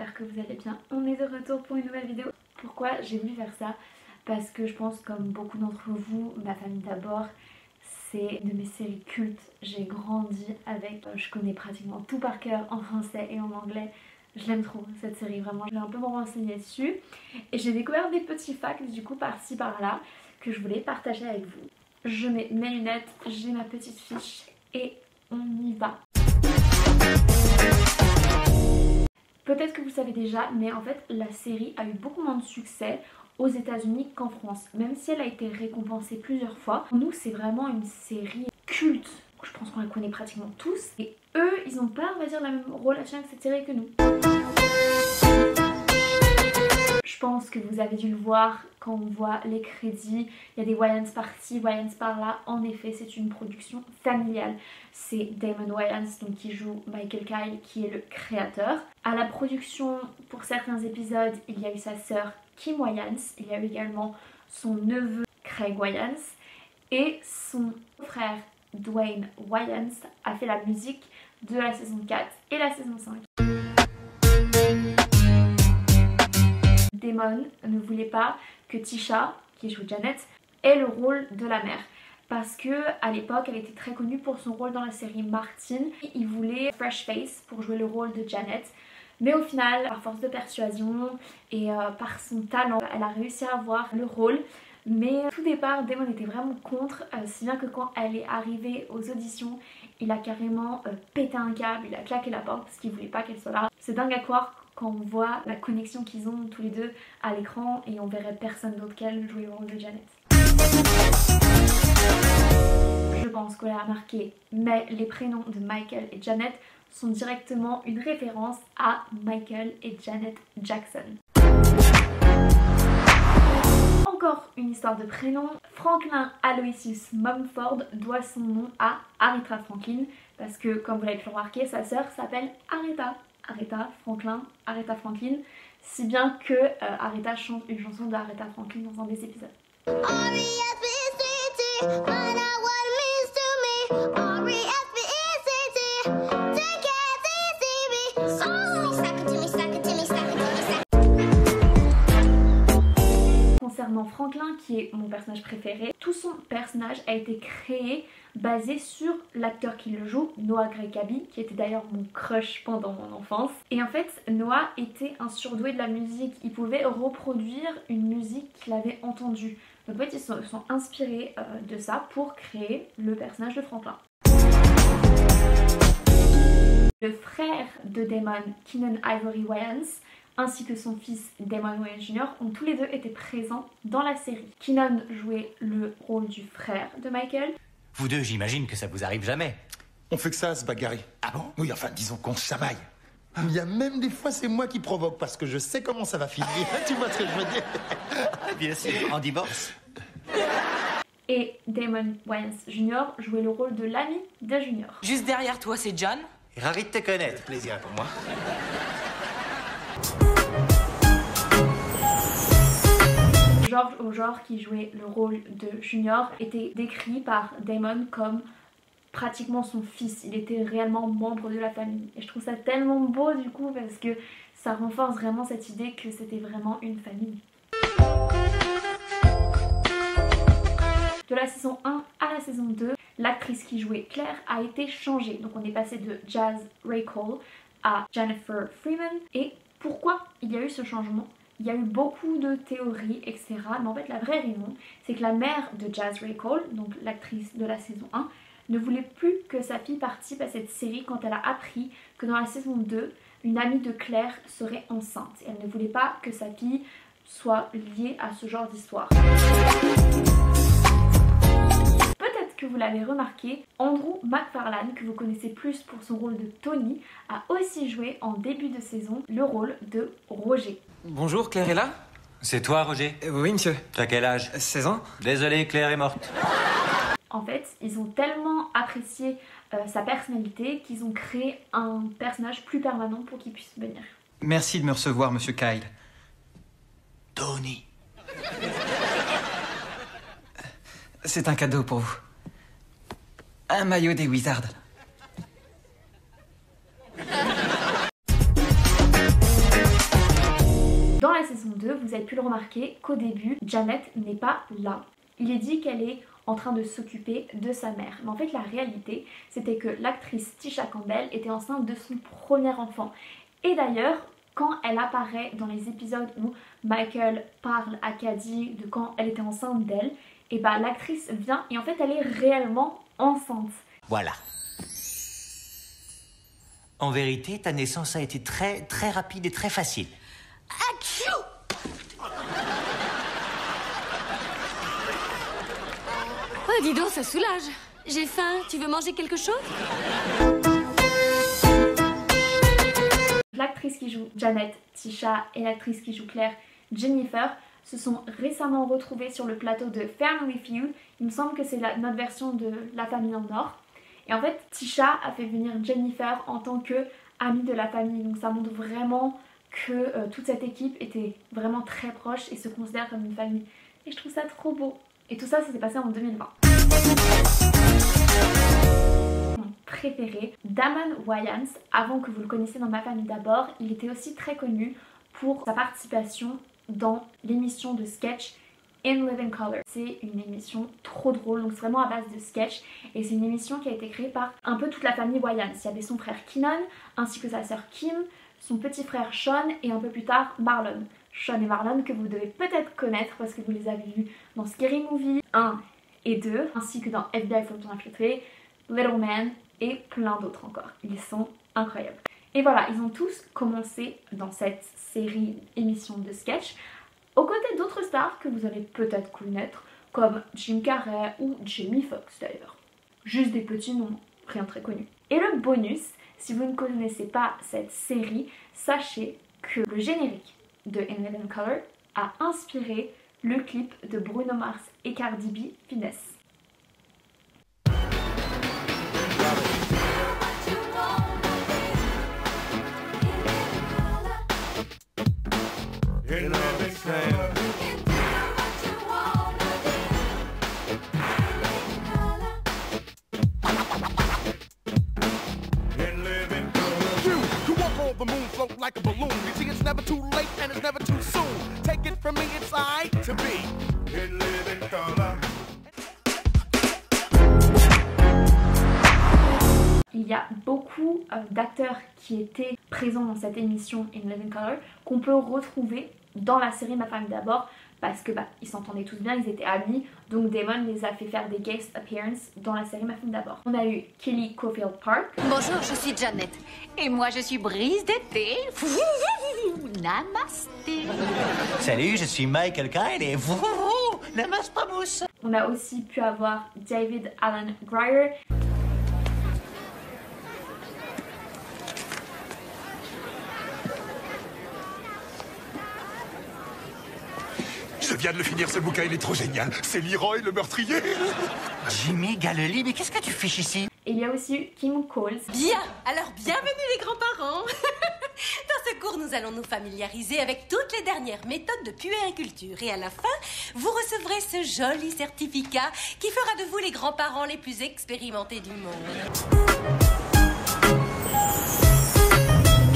j'espère que vous allez bien. On est de retour pour une nouvelle vidéo. Pourquoi j'ai voulu faire ça? Parce que je pense, comme beaucoup d'entre vous, Ma famille d'abord, c'est une de mes séries cultes. J'ai grandi avec, je connais pratiquement tout par cœur en français et en anglais. Je l'aime trop cette série, vraiment. Je vais un peu me renseigner dessus. Et j'ai découvert des petits facts du coup par-ci par-là que je voulais partager avec vous. Je mets mes lunettes, j'ai ma petite fiche et on y va. Peut-être que vous savez déjà, mais en fait la série a eu beaucoup moins de succès aux États-Unis qu'en France, même si elle a été récompensée plusieurs fois. Pour nous, c'est vraiment une série culte. Je pense qu'on la connaît pratiquement tous. Et eux, ils n'ont pas, on va dire, la même relation avec cette série que nous. Je pense que vous avez dû le voir quand on voit les crédits. Il y a des Wayans par-ci, Wayans par-là. En effet, c'est une production familiale. C'est Damon Wayans donc, qui joue Michael Kyle, qui est le créateur. À la production, pour certains épisodes, il y a eu sa sœur Kim Wayans. Il y a eu également son neveu Craig Wayans. Et son frère Dwayne Wayans a fait la musique de la saison 4 et la saison 5. Damon ne voulait pas que Tisha, qui joue Janet, ait le rôle de la mère. Parce que à l'époque, elle était très connue pour son rôle dans la série Martin. Il voulait Fresh Face pour jouer le rôle de Janet. Mais au final, par force de persuasion et par son talent, elle a réussi à avoir le rôle. Mais au tout départ, Damon était vraiment contre, si bien que quand elle est arrivée aux auditions, il a carrément pété un câble, il a claqué la porte parce qu'il voulait pas qu'elle soit là. C'est dingue à croire quand on voit la connexion qu'ils ont tous les deux à l'écran et on verrait personne d'autre qu'elle jouer le rôle de Janet. Je pense qu'on l'a remarqué, mais les prénoms de Michael et Janet sont directement une référence à Michael et Janet Jackson. Encore une histoire de prénom. Franklin Aloysius Mumford doit son nom à Aretha Franklin parce que, comme vous l'avez pu le remarquer, sa sœur s'appelle Aretha. Aretha Franklin, Aretha Franklin, si bien que Aretha chante une chanson d'Aretha Franklin dans un des épisodes. Concernant Franklin, qui est mon personnage préféré, tout son personnage a été créé basé sur l'acteur qui le joue, Noah Gray Cabby, qui était d'ailleurs mon crush pendant mon enfance. Et en fait, Noah était un surdoué de la musique. Il pouvait reproduire une musique qu'il avait entendue. Donc en fait, ils se sont inspirés de ça pour créer le personnage de Franklin. Le frère de Damon, Keenan Ivory Wayans, ainsi que son fils Damon Wayans Jr. ont tous les deux été présents dans la série. Keenan jouait le rôle du frère de Michael. Vous deux, j'imagine que ça vous arrive jamais. On fait que ça, se bagarrer. Ah bon? Oui, enfin, disons qu'on se chamaille. Il y a même des fois, c'est moi qui provoque parce que je sais comment ça va finir. Tu vois ce que je veux dire? Bien sûr, en divorce. Et Damon Wayans Jr. jouait le rôle de l'ami de Junior. Juste derrière toi, c'est John. Ravi de te connaître, plaisir pour moi. George O'Jor, qui jouait le rôle de Junior, était décrit par Damon comme pratiquement son fils. Il était réellement membre de la famille. Et je trouve ça tellement beau du coup parce que ça renforce vraiment cette idée que c'était vraiment une famille. De la saison 1 à la saison 2, l'actrice qui jouait Claire a été changée. Donc on est passé de Jaz Ray Cole à Jennifer Freeman. Et pourquoi il y a eu ce changement? Il y a eu beaucoup de théories, etc. Mais en fait, la vraie raison, c'est que la mère de Jaz Ray Cole, donc l'actrice de la saison 1, ne voulait plus que sa fille participe à cette série quand elle a appris que dans la saison 2, une amie de Claire serait enceinte. Et elle ne voulait pas que sa fille soit liée à ce genre d'histoire. Peut-être que vous l'avez remarqué, Andrew McFarlane, que vous connaissez plus pour son rôle de Tony, a aussi joué en début de saison le rôle de Roger. Bonjour, Claire est là? C'est toi, Roger? Oui, monsieur. T'as quel âge? 16 ans. Désolé, Claire est morte. En fait, ils ont tellement apprécié sa personnalité qu'ils ont créé un personnage plus permanent pour qu'il puisse venir. Merci de me recevoir, monsieur Kyle. Tony. C'est un cadeau pour vous. Un maillot des Wizards. pu le remarquer qu'au début, Janet n'est pas là. Il est dit qu'elle est en train de s'occuper de sa mère. Mais en fait, la réalité, c'était que l'actrice Tisha Campbell était enceinte de son premier enfant. Et d'ailleurs, quand elle apparaît dans les épisodes où Michael parle à Cady de quand elle était enceinte d'elle, et bah l'actrice vient et en fait elle est réellement enceinte. Voilà. En vérité, ta naissance a été très rapide et très facile. Achou! Oh, dis donc, ça soulage. J'ai faim. Tu veux manger quelque chose? L'actrice qui joue Janet, Tisha, et l'actrice qui joue Claire, Jennifer, se sont récemment retrouvées sur le plateau de Family Feud. Il me semble que c'est notre version de La Famille en Or. Et en fait, Tisha a fait venir Jennifer en tant que amie de la famille. Donc ça montre vraiment que toute cette équipe était vraiment très proche et se considère comme une famille. Et je trouve ça trop beau. Et tout ça, ça s'est passé en 2020. Mon préféré, Damon Wayans, avant que vous le connaissiez dans Ma Famille d'abord, il était aussi très connu pour sa participation dans l'émission de sketch In Living Color. C'est une émission trop drôle, donc c'est vraiment à base de sketch et c'est une émission qui a été créée par un peu toute la famille Wayans. Il y avait son frère Keenan ainsi que sa sœur Kim, son petit frère Sean et un peu plus tard Marlon. Sean et Marlon que vous devez peut-être connaître parce que vous les avez vus dans Scary Movie 1 et 2 ainsi que dans FBI Photos Infiltrés, Little Man et plein d'autres encore. Ils sont incroyables. Et voilà, ils ont tous commencé dans cette série émission de sketch aux côtés d'autres stars que vous allez peut-être connaître comme Jim Carrey ou Jamie Foxx d'ailleurs. Juste des petits noms, rien de très connu. Et le bonus, si vous ne connaissez pas cette série, sachez que le générique de In Living Color a inspiré le clip de Bruno Mars et Cardi B, Finesse. Like a balloon. You see, it's never too late and it's never too soon. Take it from me, it's alright to be in living color. Il y a beaucoup d'acteurs qui étaient présents dans cette émission In Living Color qu'on peut retrouver dans la série Ma Famille d'abord parce que ils s'entendaient tous bien, ils étaient amis, donc Damon les a fait faire des guest appearances dans la série Ma Famille d'abord. On a eu Kelly Cofield Park. Bonjour, je suis Janet. Et moi, je suis Brise d'été. Namasté. Salut, je suis Michael Kyle et vous, namaste pas mousse. On a aussi pu avoir David Alan Grier. Je viens de le finir, ce bouquin, il est trop génial. C'est Leroy, le meurtrier. Jimmy Galeli, mais qu'est-ce que tu fiches ici? Et il y a aussi eu Kim Coles. Bien, alors bienvenue les grands-parents. Dans ce cours, nous allons nous familiariser avec toutes les dernières méthodes de puériculture. Et à la fin, vous recevrez ce joli certificat qui fera de vous les grands-parents les plus expérimentés du monde.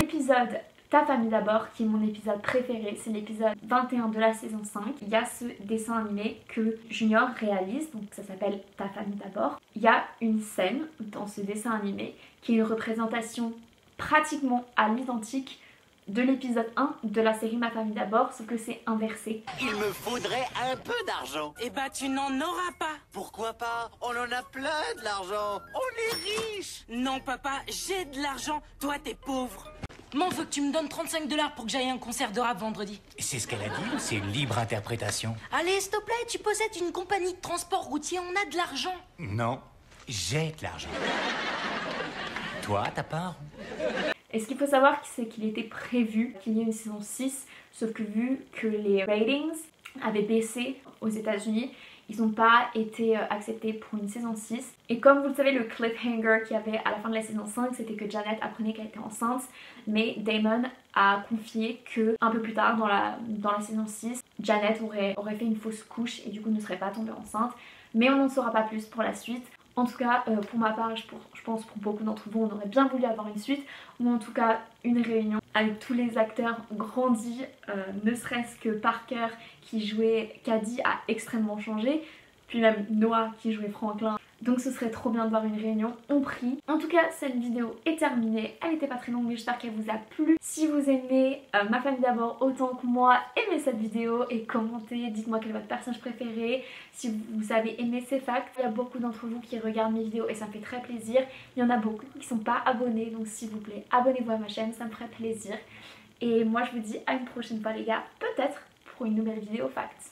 L'épisode Ta famille d'abord, qui est mon épisode préféré, c'est l'épisode 21 de la saison 5. Il y a ce dessin animé que Junior réalise, donc ça s'appelle Ta famille d'abord. Il y a une scène dans ce dessin animé qui est une représentation pratiquement à l'identique de l'épisode 1 de la série Ma famille d'abord, sauf que c'est inversé. Il me faudrait un peu d'argent. Eh ben, tu n'en auras pas. Pourquoi pas? On en a plein de l'argent. On est riches. Non, papa, j'ai de l'argent. Toi, t'es pauvre. M'en veux que tu me donnes 35 $ pour que j'aille à un concert de rap vendredi. C'est ce qu'elle a dit ou c'est une libre interprétation? Allez, s'il te plaît, tu possèdes une compagnie de transport routier, on a de l'argent. Non, j'ai de l'argent. Toi, t'as pas? Et ce qu'il faut savoir, c'est qu'il était prévu qu'il y ait une saison 6, sauf que vu que les ratings avaient baissé aux États-Unis, ils n'ont pas été acceptés pour une saison 6. Et comme vous le savez, le cliffhanger qu'il y avait à la fin de la saison 5, c'était que Janet apprenait qu'elle était enceinte, mais Damon a confié que un peu plus tard dans la saison 6, Janet aurait fait une fausse couche et du coup ne serait pas tombée enceinte. Mais on n'en saura pas plus pour la suite. En tout cas, pour ma part, je pense pour beaucoup d'entre vous, on aurait bien voulu avoir une suite, ou en tout cas une réunion avec tous les acteurs grandis, ne serait-ce que Parker qui jouait Caddy a extrêmement changé, puis même Noah qui jouait Franklin. Donc ce serait trop bien de voir une réunion, on prie. En tout cas, cette vidéo est terminée. Elle n'était pas très longue mais j'espère qu'elle vous a plu. Si vous aimez Ma famille d'abord autant que moi, aimez cette vidéo et commentez. Dites-moi quel est votre personnage préféré. Si vous avez aimé ces facts. Il y a beaucoup d'entre vous qui regardent mes vidéos et ça me fait très plaisir. Il y en a beaucoup qui ne sont pas abonnés. Donc s'il vous plaît, abonnez-vous à ma chaîne, ça me ferait plaisir. Et moi je vous dis à une prochaine fois les gars. Peut-être pour une nouvelle vidéo facts.